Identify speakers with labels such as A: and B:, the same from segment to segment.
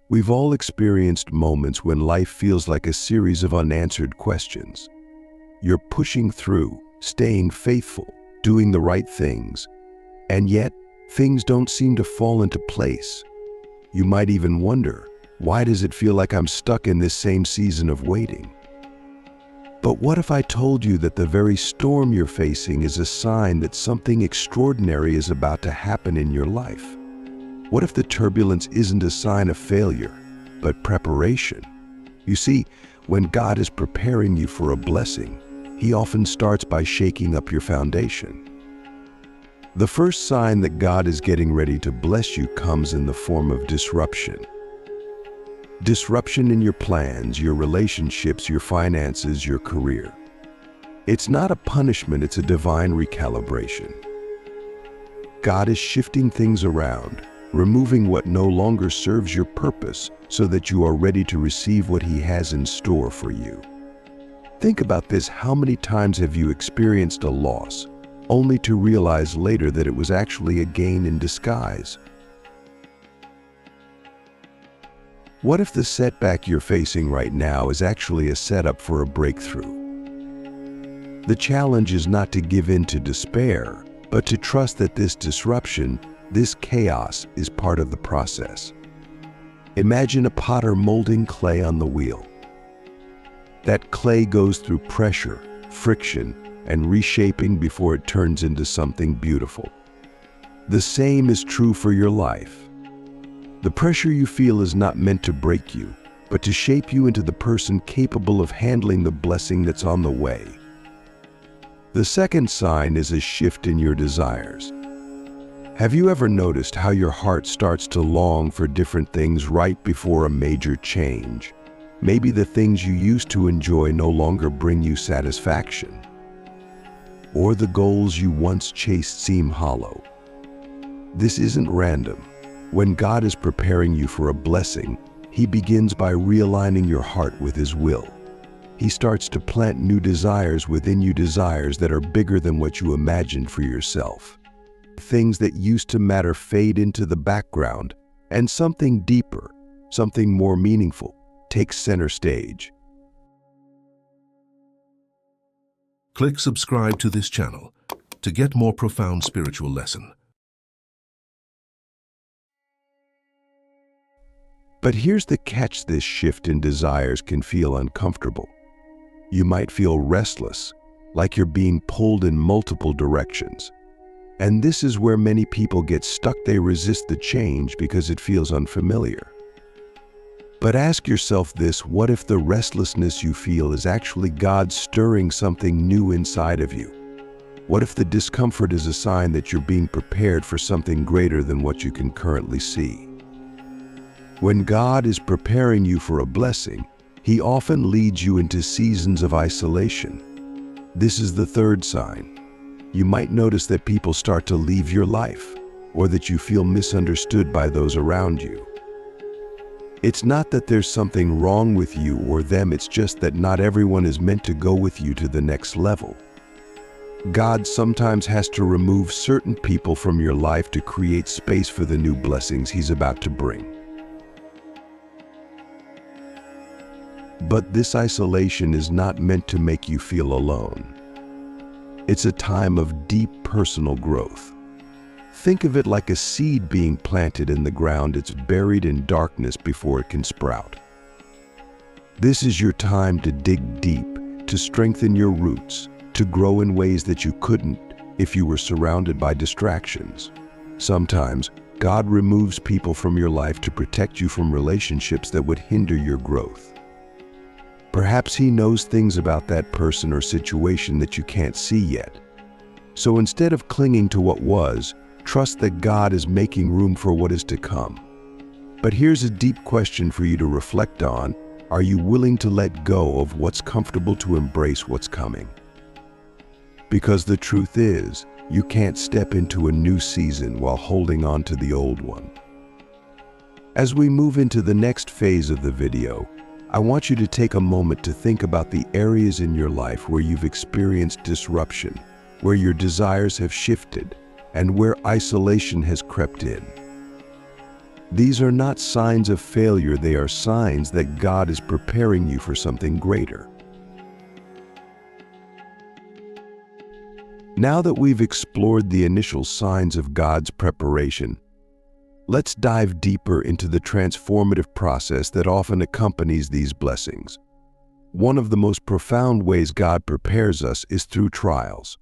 A: We've all experienced moments when life feels like a series of unanswered questions. You're pushing through, staying faithful, doing the right things, and yet things don't seem to fall into place. You might even wonder, why does it feel like I'm stuck in this same season of waiting? But what if I told you that the very storm you're facing is a sign that something extraordinary is about to happen in your life? What if the turbulence isn't a sign of failure, but preparation? You see, when God is preparing you for a blessing, He often starts by shaking up your foundation. The first sign that God is getting ready to bless you comes in the form of disruption. Disruption in your plans, your relationships, your finances, your career. It's not a punishment, it's a divine recalibration. God is shifting things around, removing what no longer serves your purpose so that you are ready to receive what He has in store for you. Think about this. How many times have you experienced a loss, only to realize later that it was actually a gain in disguise? What if the setback you're facing right now is actually a setup for a breakthrough? The challenge is not to give in to despair, but to trust that this disruption, this chaos, is part of the process. Imagine a potter molding clay on the wheel. That clay goes through pressure, friction, and reshaping before it turns into something beautiful. The same is true for your life. The pressure you feel is not meant to break you, but to shape you into the person capable of handling the blessing that's on the way. The second sign is a shift in your desires. Have you ever noticed how your heart starts to long for different things right before a major change? Maybe the things you used to enjoy no longer bring you satisfaction, or the goals you once chased seem hollow. This isn't random. When God is preparing you for a blessing, He begins by realigning your heart with His will. He starts to plant new desires within you, desires that are bigger than what you imagined for yourself. Things that used to matter fade into the background, and something deeper, something more meaningful, takes center stage.
B: Click subscribe to this channel to get more profound spiritual lesson.
A: But here's the catch: this shift in desires can feel uncomfortable. You might feel restless, like you're being pulled in multiple directions. And this is where many people get stuck. They resist the change because it feels unfamiliar. But ask yourself this: what if the restlessness you feel is actually God stirring something new inside of you? What if the discomfort is a sign that you're being prepared for something greater than what you can currently see? When God is preparing you for a blessing, He often leads you into seasons of isolation. This is the third sign. You might notice that people start to leave your life, or that you feel misunderstood by those around you. It's not that there's something wrong with you or them, it's just that not everyone is meant to go with you to the next level. God sometimes has to remove certain people from your life to create space for the new blessings He's about to bring. But this isolation is not meant to make you feel alone. It's a time of deep personal growth. Think of it like a seed being planted in the ground. It's buried in darkness before it can sprout. This is your time to dig deep, to strengthen your roots, to grow in ways that you couldn't if you were surrounded by distractions. Sometimes, God removes people from your life to protect you from relationships that would hinder your growth. Perhaps He knows things about that person or situation that you can't see yet. So instead of clinging to what was, trust that God is making room for what is to come. But here's a deep question for you to reflect on. Are you willing to let go of what's comfortable to embrace what's coming? Because the truth is, you can't step into a new season while holding on to the old one. As we move into the next phase of the video, I want you to take a moment to think about the areas in your life where you've experienced disruption, where your desires have shifted, and where isolation has crept in. These are not signs of failure, they are signs that God is preparing you for something greater. Now that we've explored the initial signs of God's preparation, let's dive deeper into the transformative process that often accompanies these blessings. One of the most profound ways God prepares us is through trials.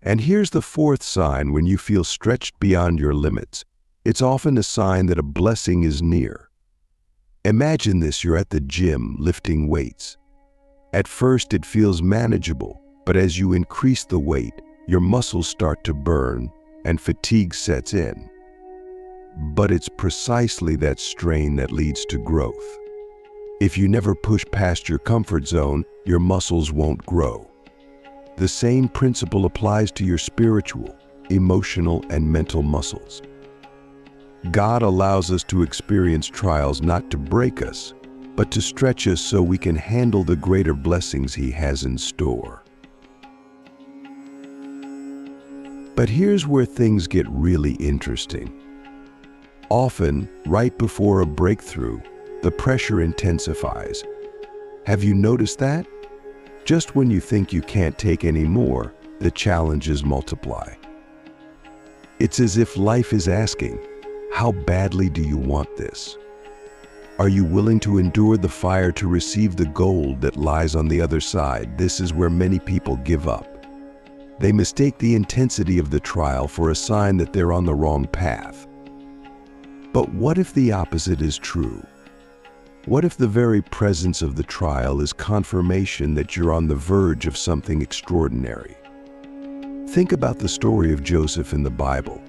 A: And here's the fourth sign: when you feel stretched beyond your limits, it's often a sign that a blessing is near. Imagine this: you're at the gym lifting weights. At first it feels manageable, but as you increase the weight, your muscles start to burn and fatigue sets in. But it's precisely that strain that leads to growth. If you never push past your comfort zone, your muscles won't grow. The same principle applies to your spiritual, emotional, and mental muscles. God allows us to experience trials not to break us, but to stretch us so we can handle the greater blessings He has in store. But here's where things get really interesting. Often, right before a breakthrough, the pressure intensifies. Have you noticed that? Just when you think you can't take any more, the challenges multiply. It's as if life is asking, how badly do you want this? Are you willing to endure the fire to receive the gold that lies on the other side? This is where many people give up. They mistake the intensity of the trial for a sign that they're on the wrong path. But what if the opposite is true? What if the very presence of the trial is confirmation that you're on the verge of something extraordinary? Think about the story of Joseph in the Bible.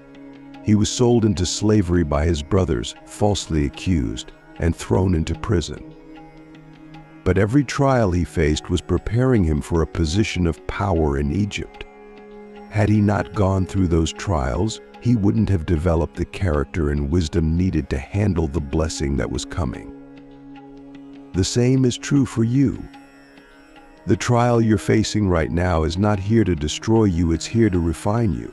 A: He was sold into slavery by his brothers, falsely accused, and thrown into prison. But every trial he faced was preparing him for a position of power in Egypt. Had he not gone through those trials, he wouldn't have developed the character and wisdom needed to handle the blessing that was coming. The same is true for you. The trial you're facing right now is not here to destroy you, it's here to refine you.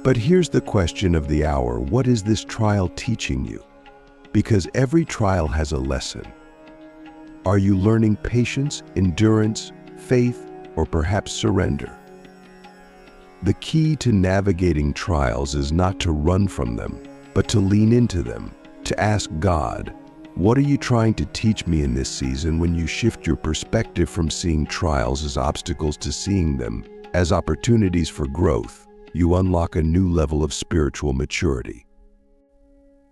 A: But here's the question of the hour: what is this trial teaching you? Because every trial has a lesson. Are you learning patience, endurance, faith, or perhaps surrender? The key to navigating trials is not to run from them, but to lean into them, to ask God, what are you trying to teach me in this season? When you shift your perspective from seeing trials as obstacles to seeing them as opportunities for growth, you unlock a new level of spiritual maturity.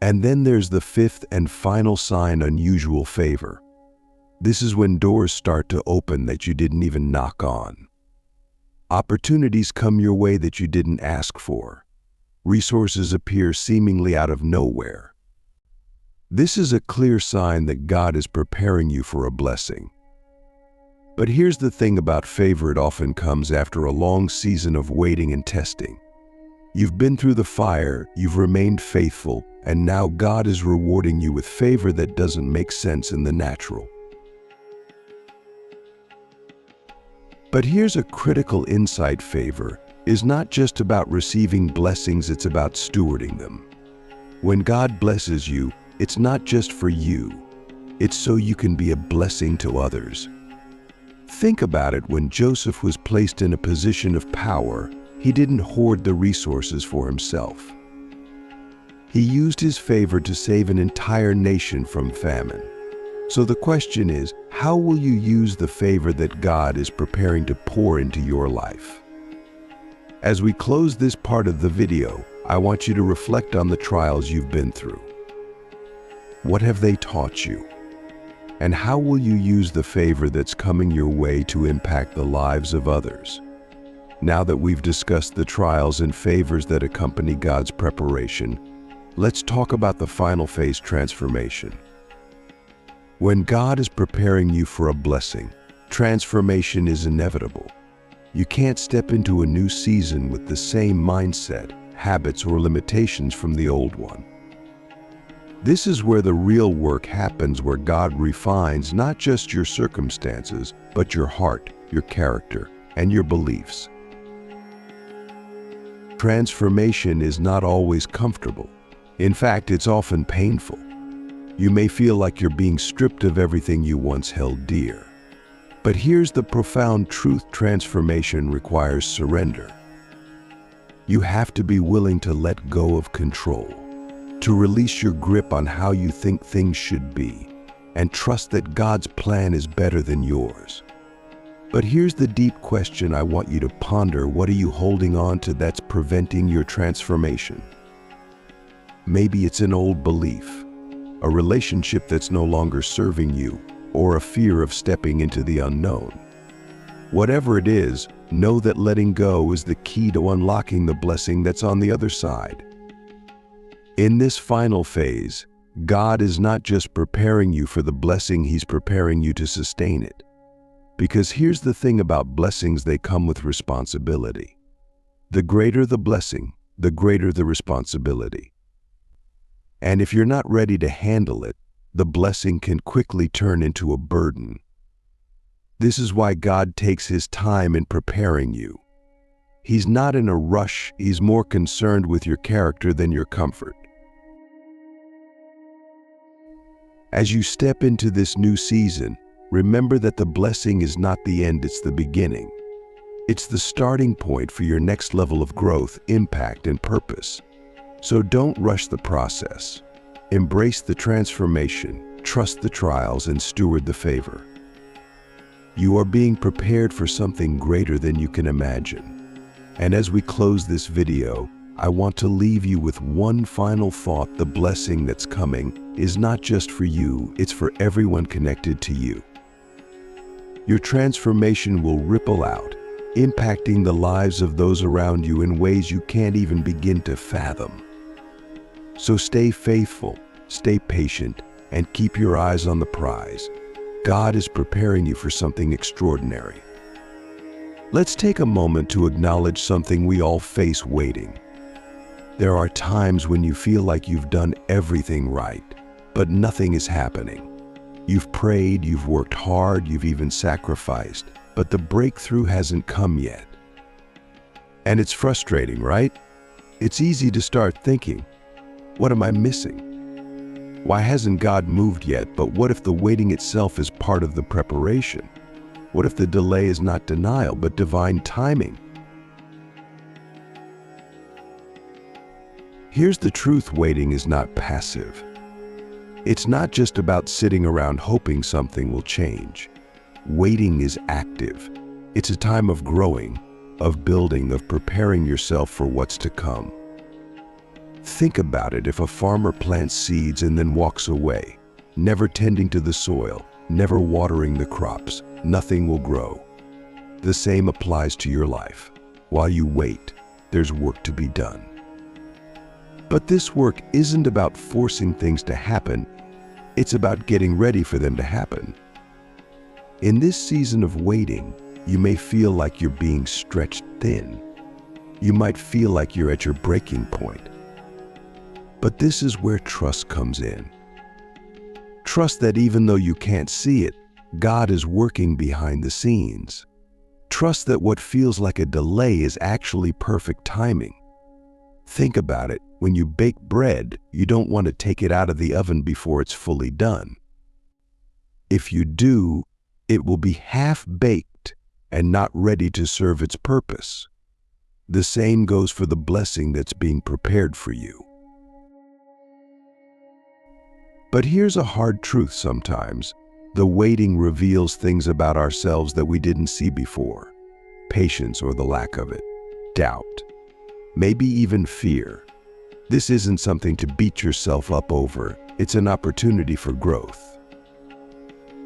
A: And then there's the fifth and final sign: unusual favor. This is when doors start to open that you didn't even knock on. Opportunities come your way that you didn't ask for. Resources appear seemingly out of nowhere. This is a clear sign that God is preparing you for a blessing. But here's the thing about favor: it often comes after a long season of waiting and testing. You've been through the fire, you've remained faithful, and now God is rewarding you with favor that doesn't make sense in the natural. But here's a critical insight: favor is not just about receiving blessings, it's about stewarding them. When God blesses you, it's not just for you, it's so you can be a blessing to others. Think about it: when Joseph was placed in a position of power, he didn't hoard the resources for himself. He used his favor to save an entire nation from famine. So the question is, how will you use the favor that God is preparing to pour into your life? As we close this part of the video, I want you to reflect on the trials you've been through. What have they taught you? And how will you use the favor that's coming your way to impact the lives of others? Now that we've discussed the trials and favors that accompany God's preparation, let's talk about the final phase: transformation. When God is preparing you for a blessing, transformation is inevitable. You can't step into a new season with the same mindset, habits, or limitations from the old one. This is where the real work happens, where God refines not just your circumstances, but your heart, your character, and your beliefs. Transformation is not always comfortable. In fact, it's often painful. You may feel like you're being stripped of everything you once held dear. But here's the profound truth: transformation requires surrender. You have to be willing to let go of control, to release your grip on how you think things should be, and trust that God's plan is better than yours. But here's the deep question I want you to ponder: what are you holding on to that's preventing your transformation? Maybe it's an old belief, a relationship that's no longer serving you, or a fear of stepping into the unknown. Whatever it is, know that letting go is the key to unlocking the blessing that's on the other side. In this final phase, God is not just preparing you for the blessing, He's preparing you to sustain it. Because here's the thing about blessings: they come with responsibility. The greater the blessing, the greater the responsibility. And if you're not ready to handle it, the blessing can quickly turn into a burden. This is why God takes His time in preparing you. He's not in a rush. He's more concerned with your character than your comfort. As you step into this new season, remember that the blessing is not the end, it's the beginning. It's the starting point for your next level of growth, impact, and purpose. So don't rush the process. Embrace the transformation, trust the trials, and steward the favor. You are being prepared for something greater than you can imagine. And as we close this video, I want to leave you with one final thought: the blessing that's coming is not just for you, it's for everyone connected to you. Your transformation will ripple out, impacting the lives of those around you in ways you can't even begin to fathom. So stay faithful, stay patient, and keep your eyes on the prize. God is preparing you for something extraordinary. Let's take a moment to acknowledge something we all face: waiting. There are times when you feel like you've done everything right, but nothing is happening. You've prayed, you've worked hard, you've even sacrificed, but the breakthrough hasn't come yet. And it's frustrating, right? It's easy to start thinking, what am I missing? Why hasn't God moved yet? But what if the waiting itself is part of the preparation? What if the delay is not denial, but divine timing? Here's the truth: waiting is not passive. It's not just about sitting around hoping something will change. Waiting is active. It's a time of growing, of building, of preparing yourself for what's to come. Think about it: if a farmer plants seeds and then walks away, never tending to the soil, never watering the crops, nothing will grow. The same applies to your life. While you wait, there's work to be done. But this work isn't about forcing things to happen. It's about getting ready for them to happen. In this season of waiting, you may feel like you're being stretched thin. You might feel like you're at your breaking point. But this is where trust comes in. Trust that even though you can't see it, God is working behind the scenes. Trust that what feels like a delay is actually perfect timing. Think about it: when you bake bread, you don't want to take it out of the oven before it's fully done. If you do, it will be half-baked and not ready to serve its purpose. The same goes for the blessing that's being prepared for you. But here's a hard truth: sometimes the waiting reveals things about ourselves that we didn't see before. Patience or the lack of it, doubt, maybe even fear. This isn't something to beat yourself up over. It's an opportunity for growth.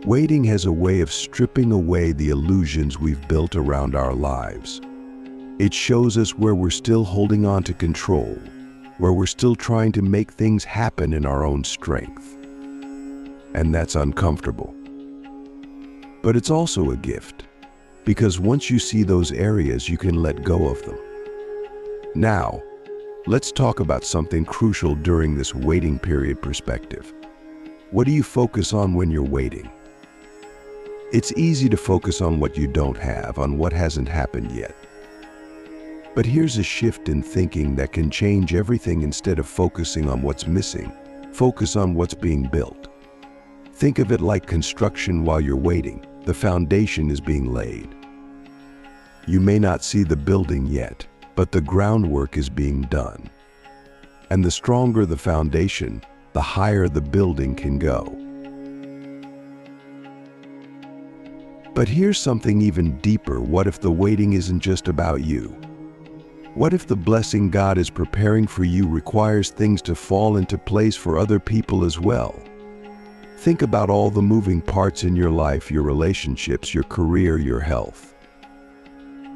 A: Waiting has a way of stripping away the illusions we've built around our lives. It shows us where we're still holding on to control, where we're still trying to make things happen in our own strength. And that's uncomfortable. But it's also a gift, because once you see those areas, you can let go of them. Now, let's talk about something crucial during this waiting period: perspective. What do you focus on when you're waiting? It's easy to focus on what you don't have, on what hasn't happened yet. But here's a shift in thinking that can change everything. Instead of focusing on what's missing, focus on what's being built. Think of it like construction. While you're waiting, the foundation is being laid. You may not see the building yet, but the groundwork is being done. And the stronger the foundation, the higher the building can go. But here's something even deeper. What if the waiting isn't just about you? What if the blessing God is preparing for you requires things to fall into place for other people as well? Think about all the moving parts in your life, your relationships, your career, your health.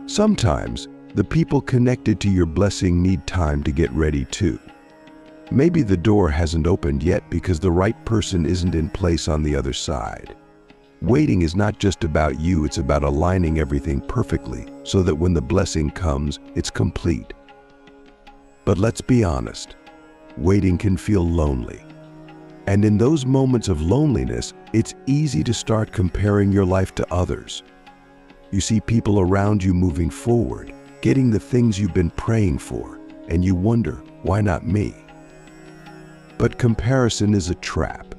A: Sometimes, the people connected to your blessing need time to get ready too. Maybe the door hasn't opened yet because the right person isn't in place on the other side. Waiting is not just about you, it's about aligning everything perfectly so that when the blessing comes, it's complete. But let's be honest, waiting can feel lonely. And in those moments of loneliness, it's easy to start comparing your life to others. You see people around you moving forward, getting the things you've been praying for, and you wonder, why not me? But comparison is a trap.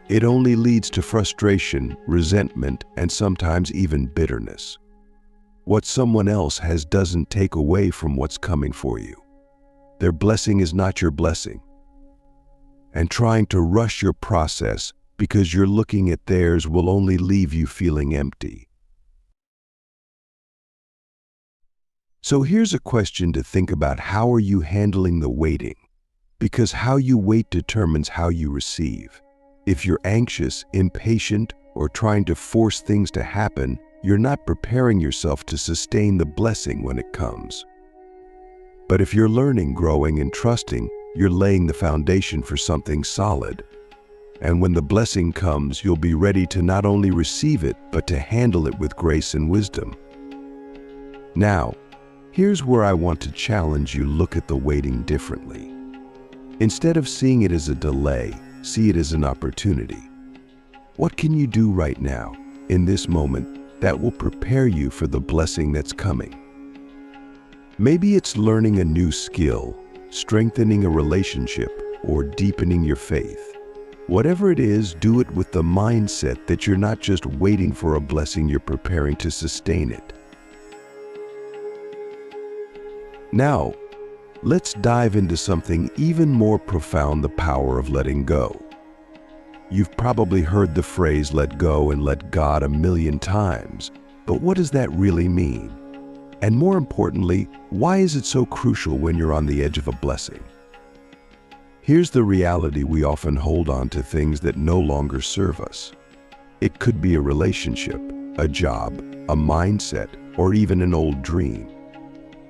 A: It only leads to frustration, resentment, and sometimes even bitterness. What someone else has doesn't take away from what's coming for you. Their blessing is not your blessing. And trying to rush your process because you're looking at theirs will only leave you feeling empty. So here's a question to think about. How are you handling the waiting? Because how you wait determines how you receive. If you're anxious, impatient, or trying to force things to happen, you're not preparing yourself to sustain the blessing when it comes. But if you're learning, growing, and trusting, you're laying the foundation for something solid. And when the blessing comes, you'll be ready to not only receive it, but to handle it with grace and wisdom. Now, here's where I want to challenge you. Look at the waiting differently. Instead of seeing it as a delay, see it as an opportunity. What can you do right now, in this moment, that will prepare you for the blessing that's coming? Maybe it's learning a new skill, strengthening a relationship, or deepening your faith. Whatever it is, do it with the mindset that you're not just waiting for a blessing, you're preparing to sustain it. Now, let's dive into something even more profound: the power of letting go. You've probably heard the phrase "let go and let God" a million times, but what does that really mean? And more importantly, why is it so crucial when you're on the edge of a blessing? Here's the reality: we often hold on to things that no longer serve us. It could be a relationship, a job, a mindset, or even an old dream.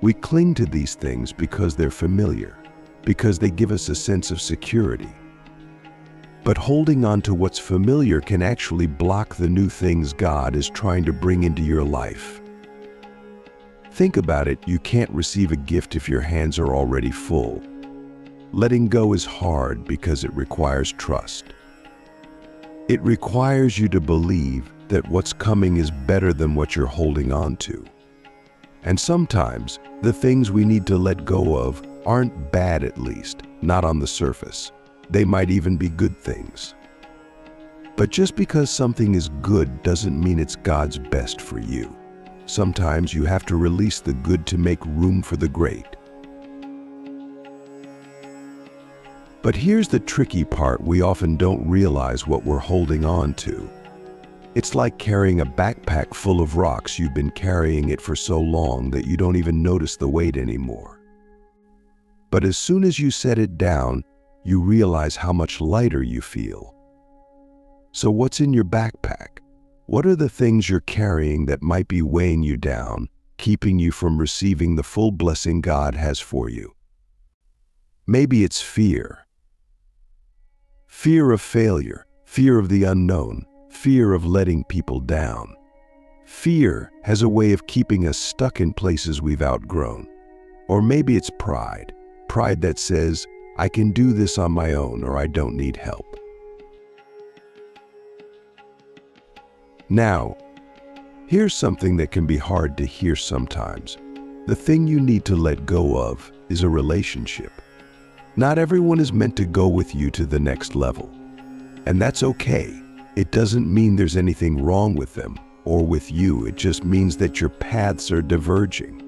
A: We cling to these things because they're familiar, because they give us a sense of security. But holding on to what's familiar can actually block the new things God is trying to bring into your life. Think about it: you can't receive a gift if your hands are already full. Letting go is hard because it requires trust. It requires you to believe that what's coming is better than what you're holding on to. And sometimes, the things we need to let go of aren't bad, at least not on the surface. They might even be good things. But just because something is good doesn't mean it's God's best for you. Sometimes you have to release the good to make room for the great. But here's the tricky part: we often don't realize what we're holding on to. It's like carrying a backpack full of rocks. You've been carrying it for so long that you don't even notice the weight anymore. But as soon as you set it down, you realize how much lighter you feel. So what's in your backpack? What are the things you're carrying that might be weighing you down, keeping you from receiving the full blessing God has for you? Maybe it's fear. Fear of failure, fear of the unknown, fear of letting people down. Fear has a way of keeping us stuck in places we've outgrown. Or maybe it's pride. Pride that says, I can do this on my own, or I don't need help. Now, here's something that can be hard to hear sometimes. The thing you need to let go of is a relationship. Not everyone is meant to go with you to the next level. And that's okay. It doesn't mean there's anything wrong with them or with you. It just means that your paths are diverging.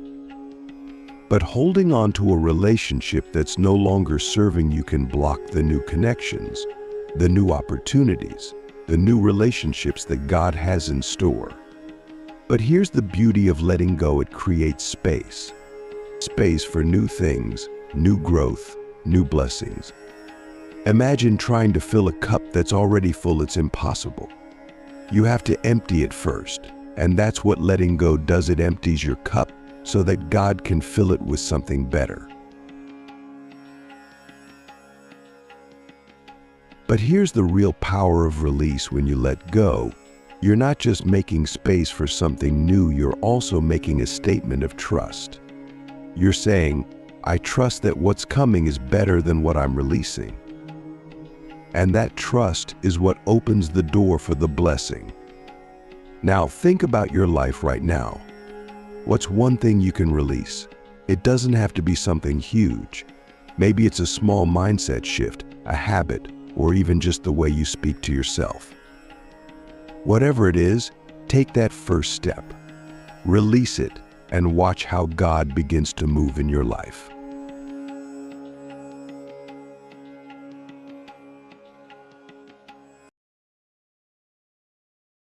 A: But holding on to a relationship that's no longer serving you can block the new connections, the new opportunities, the new relationships that God has in store. But here's the beauty of letting go. It creates space. Space for new things, new growth, new blessings. Imagine trying to fill a cup that's already full. It's impossible. You have to empty it first, and that's what letting go does. It empties your cup so that God can fill it with something better. But here's the real power of release. When you let go, you're not just making space for something new, you're also making a statement of trust. You're saying, I trust that what's coming is better than what I'm releasing. And that trust is what opens the door for the blessing. Now think about your life right now. What's one thing you can release? It doesn't have to be something huge. Maybe it's a small mindset shift, a habit, or even just the way you speak to yourself. Whatever it is, take that first step. Release it and watch how God begins to move in your life.